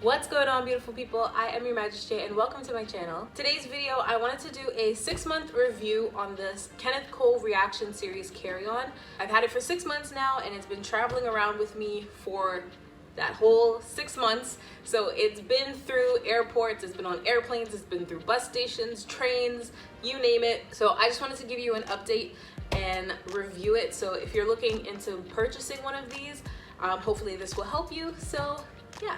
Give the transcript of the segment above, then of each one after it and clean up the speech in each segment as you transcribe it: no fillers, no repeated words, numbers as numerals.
What's going on, beautiful people? I am your Majesty and welcome to my channel. Today's video, I wanted to do a 6-month review on this Kenneth reaction series carry-on. I've had it for 6 months now and it's been traveling around with me for that whole 6 months. So it's been through airports, it's been on airplanes, it's been through bus stations, trains, you name it. So I just wanted to give you an update and review it. So if you're looking into purchasing one of these, hopefully this will help you. So yeah.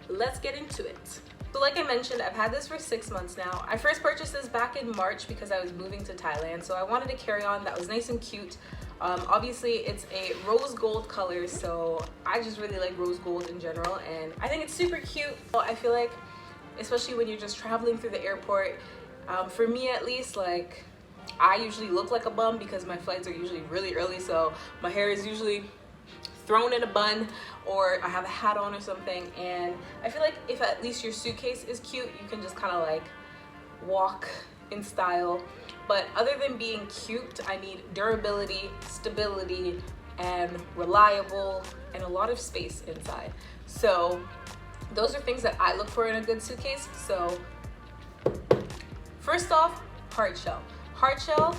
Let's get into it. So like I mentioned, I've had this for 6 months now. I first purchased this back in March because I was moving to Thailand. So I wanted a carry-on that was nice and cute. Obviously it's a rose gold color, so I just really like rose gold in general and I think it's super cute. I feel like, especially when you're just traveling through the airport, for me at least, like I usually look like a bum because my flights are usually really early, so my hair is usually thrown in a bun or I have a hat on or something, and I feel like if at least your suitcase is cute, you can just kind of like walk in style. But other than being cute, I need durability, stability, and reliable, and a lot of space inside. So those are things that I look for in a good suitcase. So first off, hard shell. Hard shell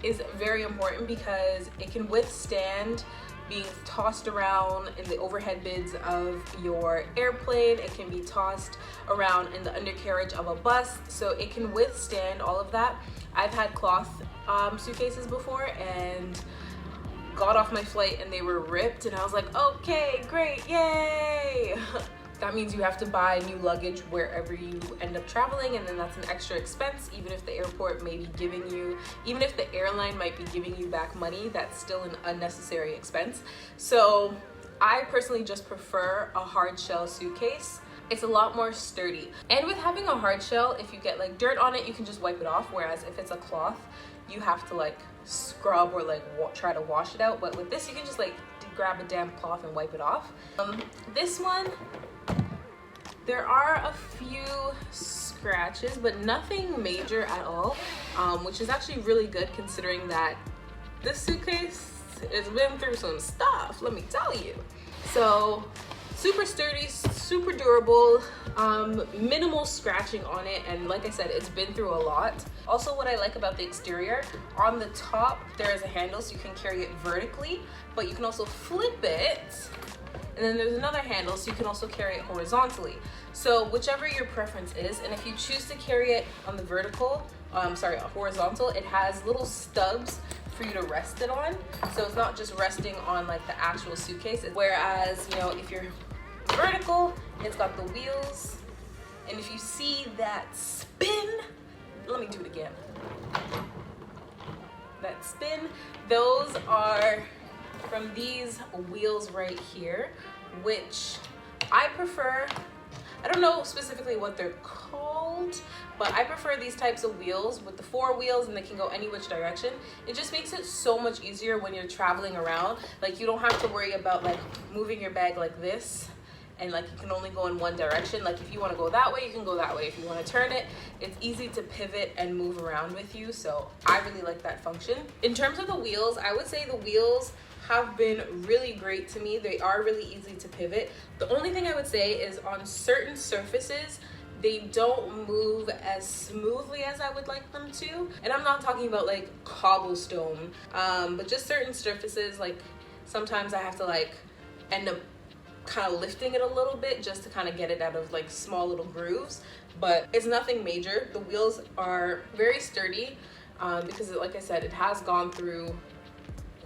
is very important because it can withstand being tossed around in the overhead bins of your airplane. It can be tossed around in the undercarriage of a bus, so it can withstand all of that. I've had cloth suitcases before and got off my flight and they were ripped and I was like, okay, great, yay. That means you have to buy new luggage wherever you end up traveling, and then that's an extra expense. Even if the airport may be giving you, even if the airline might be giving you back money, that's still an unnecessary expense. So I personally just prefer a hard shell suitcase. It's a lot more sturdy. And with having a hard shell, if you get like dirt on it, you can just wipe it off. Whereas if it's a cloth, you have to like scrub or like try to wash it out. But with this, you can just like grab a damp cloth and wipe it off. This one, there are a few scratches, but nothing major at all, which is actually really good considering that this suitcase has been through some stuff, let me tell you. So super sturdy, super durable, minimal scratching on it, and like I said, it's been through a lot. Also, what I like about the exterior, on the top there is a handle so you can carry it vertically, but you can also flip it. And then there's another handle so you can also carry it horizontally. So whichever your preference is, and if you choose to carry it on the horizontal, it has little stubs for you to rest it on. So it's not just resting on like the actual suitcase. Whereas, you know, if you're vertical, it's got the wheels. And if you see that spin, let me do it again. That spin, those are from these wheels right here, which I prefer. I don't know specifically what they're called, but I prefer these types of wheels with the 4 wheels, and they can go any which direction. It just makes it so much easier when you're traveling around. Like you don't have to worry about like moving your bag like this and like you can only go in one direction. Like if you want to go that way, you can go that way. If you want to turn it, it's easy to pivot and move around with you. So I really like that function. In terms of the wheels, I would say the wheels have been really great to me. They are really easy to pivot. The only thing I would say is on certain surfaces, they don't move as smoothly as I would like them to. And I'm not talking about like cobblestone, but just certain surfaces, like sometimes I have to like end up kind of lifting it a little bit just to kind of get it out of like small little grooves, but it's nothing major. The wheels are very sturdy because like I said, it has gone through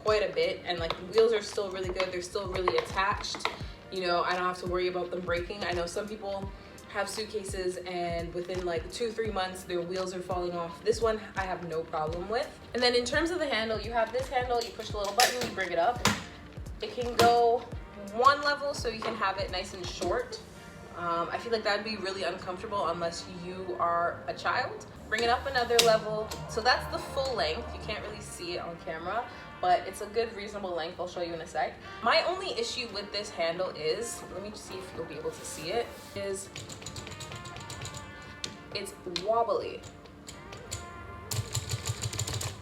quite a bit, and like the wheels are still really good. They're still really attached. You know, I don't have to worry about them breaking. I know some people have suitcases and within like 2-3 months their wheels are falling off. This one I have no problem with. And then in terms of the handle, you have this handle, you push the little button, you bring it up. It can go one level so you can have it nice and short. I feel like that'd be really uncomfortable unless you are a child. Bring it up another level. So that's the full length. You can't really see it on camera, but it's a good reasonable length. I'll show you in a sec. My only issue with this handle is, let me see if you'll be able to see it, is it's wobbly.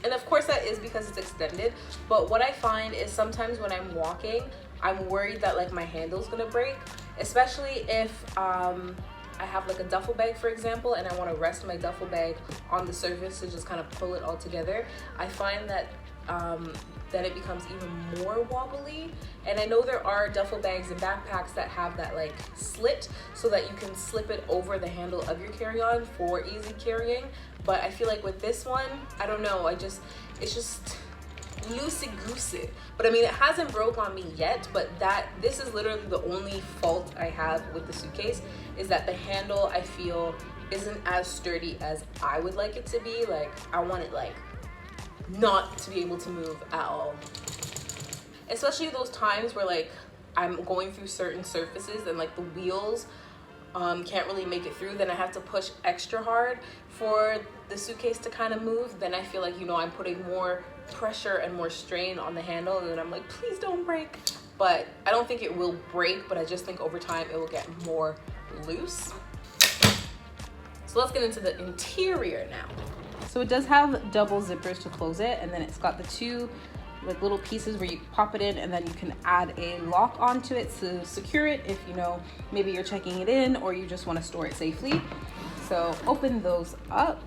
And of course that is because it's extended, but what I find is sometimes when I'm walking, I'm worried that like my handle's gonna break. especially if I have like a duffel bag, for example, and I want to rest my duffel bag on the surface to just kind of pull it all together. I find that that it becomes even more wobbly. And I know there are duffel bags and backpacks that have that like slit so that you can slip it over the handle of your carry-on for easy carrying. But I feel like with this one, I don't know, it's just loosey-goosey. But I mean, it hasn't broke on me yet, but this is literally the only fault I have with the suitcase, is that the handle, I feel, isn't as sturdy as I would like it to be. Like, I want it like not to be able to move at all. Especially those times where like I'm going through certain surfaces and like the wheels can't really make it through, then I have to push extra hard for the suitcase to kind of move. Then I feel like, you know, I'm putting more pressure and more strain on the handle, and then I'm like, please don't break. But I don't think it will break, but I just think over time it will get more loose. So let's get into the interior now. So it does have double zippers to close it, and then it's got the two like little pieces where you pop it in, and then you can add a lock onto it to secure it if, you know, maybe you're checking it in or you just want to store it safely. So open those up.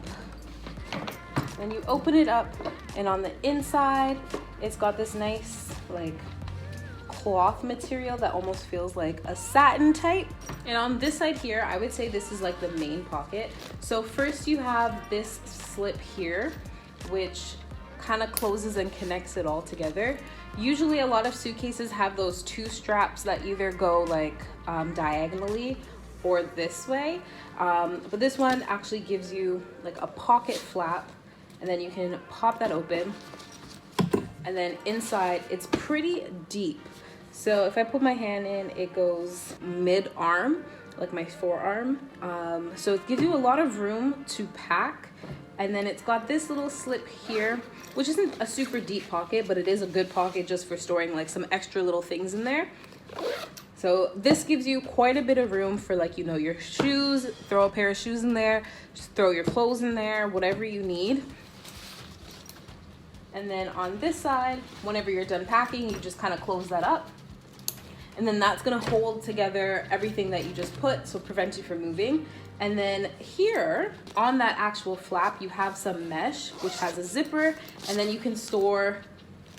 Then you open it up, and on the inside it's got this nice like cloth material that almost feels like a satin type. And on this side here, I would say this is like the main pocket. So first you have this slip here, which kind of closes and connects it all together. Usually a lot of suitcases have those two straps that either go like diagonally or this way, but this one actually gives you like a pocket flap, and then you can pop that open, and then inside it's pretty deep. So if I put my hand in, it goes mid-arm, like my forearm. So it gives you a lot of room to pack. And then it's got this little slip here, which isn't a super deep pocket, but it is a good pocket just for storing like some extra little things in there. So this gives you quite a bit of room for, like, you know, your shoes, throw a pair of shoes in there, just throw your clothes in there, whatever you need. And then on this side, whenever you're done packing, you just kind of close that up. And then that's gonna hold together everything that you just put, so prevent you from moving. And then here on that actual flap, you have some mesh, which has a zipper, and then you can store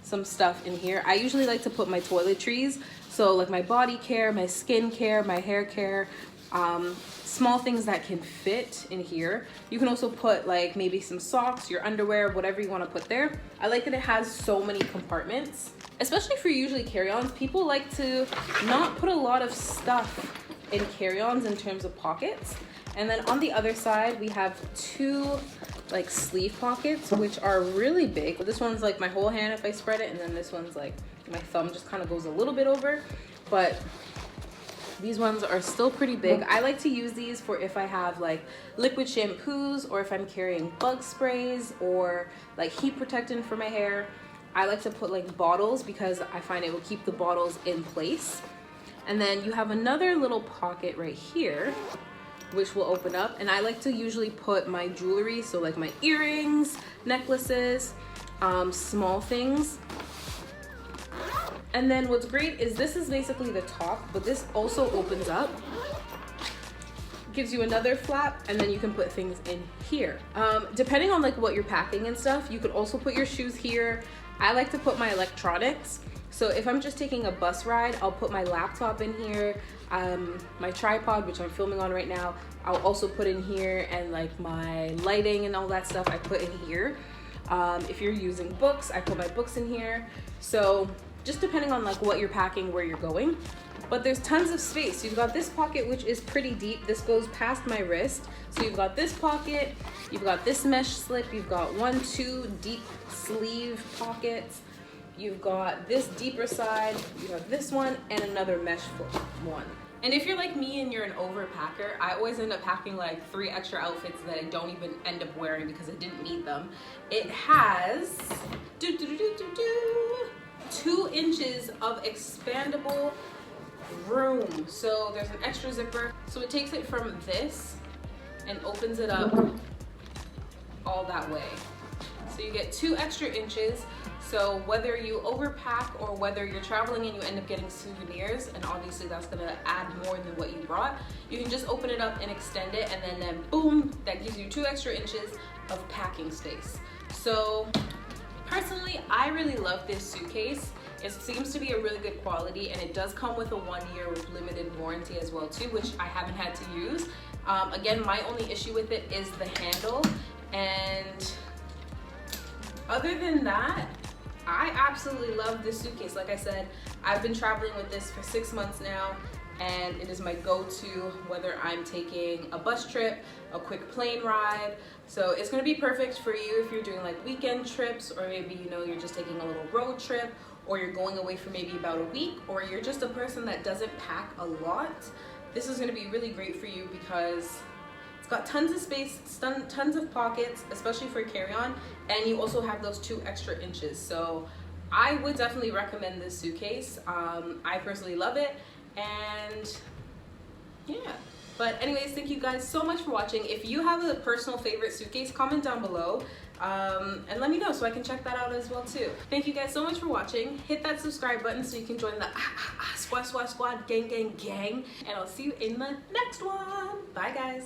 some stuff in here. I usually like to put my toiletries, so like my body care, my skin care, my hair care, small things that can fit in here. You can also put like maybe some socks, your underwear, whatever you want to put there. I like that it has so many compartments, especially for usually carry-ons. People like to not put a lot of stuff in carry-ons in terms of pockets. And then on the other side, we have two like sleeve pockets, which are really big. This one's like my whole hand if I spread it, and then this one's like my thumb just kind of goes a little bit over, but these ones are still pretty big. I like to use these for if I have like liquid shampoos, or if I'm carrying bug sprays, or like heat protectant for my hair. I like to put like bottles because I find it will keep the bottles in place. And then you have another little pocket right here, which will open up, and I like to usually put my jewelry, so like my earrings, necklaces, small things. And then what's great is this is basically the top, but this also opens up, gives you another flap, and then you can put things in here. Depending on like what you're packing and stuff, you could also put your shoes here. I like to put my electronics. So if I'm just taking a bus ride, I'll put my laptop in here, my tripod, which I'm filming on right now, I'll also put in here, and like my lighting and all that stuff I put in here. If you're using books, I put my books in here. So just depending on like what you're packing, where you're going. But there's tons of space. You've got this pocket, which is pretty deep. This goes past my wrist. So you've got this pocket, you've got this mesh slip, you've got 2 deep sleeve pockets. You've got this deeper side, you have this one, and another mesh one. And if you're like me and you're an overpacker, I always end up packing like 3 extra outfits that I don't even end up wearing because I didn't need them. It has 2 inches of expandable room. So there's an extra zipper. So it takes it from this and opens it up all that way. So you get 2 extra inches. So whether you overpack or whether you're traveling and you end up getting souvenirs, and obviously that's gonna add more than what you brought, you can just open it up and extend it, and then boom, that gives you 2 extra inches of packing space. So personally, I really love this suitcase. It seems to be a really good quality, and it does come with a 1 year with limited warranty as well too, which I haven't had to use. Again, my only issue with it is the handle, and other than that, I absolutely love this suitcase. Like I said, I've been traveling with this for 6 months now, and it is my go-to whether I'm taking a bus trip, a quick plane ride. So it's gonna be perfect for you if you're doing like weekend trips, or maybe, you know, you're just taking a little road trip, or you're going away for maybe about a week, or you're just a person that doesn't pack a lot. This is gonna be really great for you because it's got tons of space, tons of pockets, especially for carry-on, and you also have those 2 extra inches. So I would definitely recommend this suitcase. I personally love it, and yeah. But anyways, thank you guys so much for watching. If you have a personal favorite suitcase, comment down below and let me know so I can check that out as well too. Thank you guys so much for watching. Hit that subscribe button so you can join the squad gang, and I'll see you in the next one. Bye guys.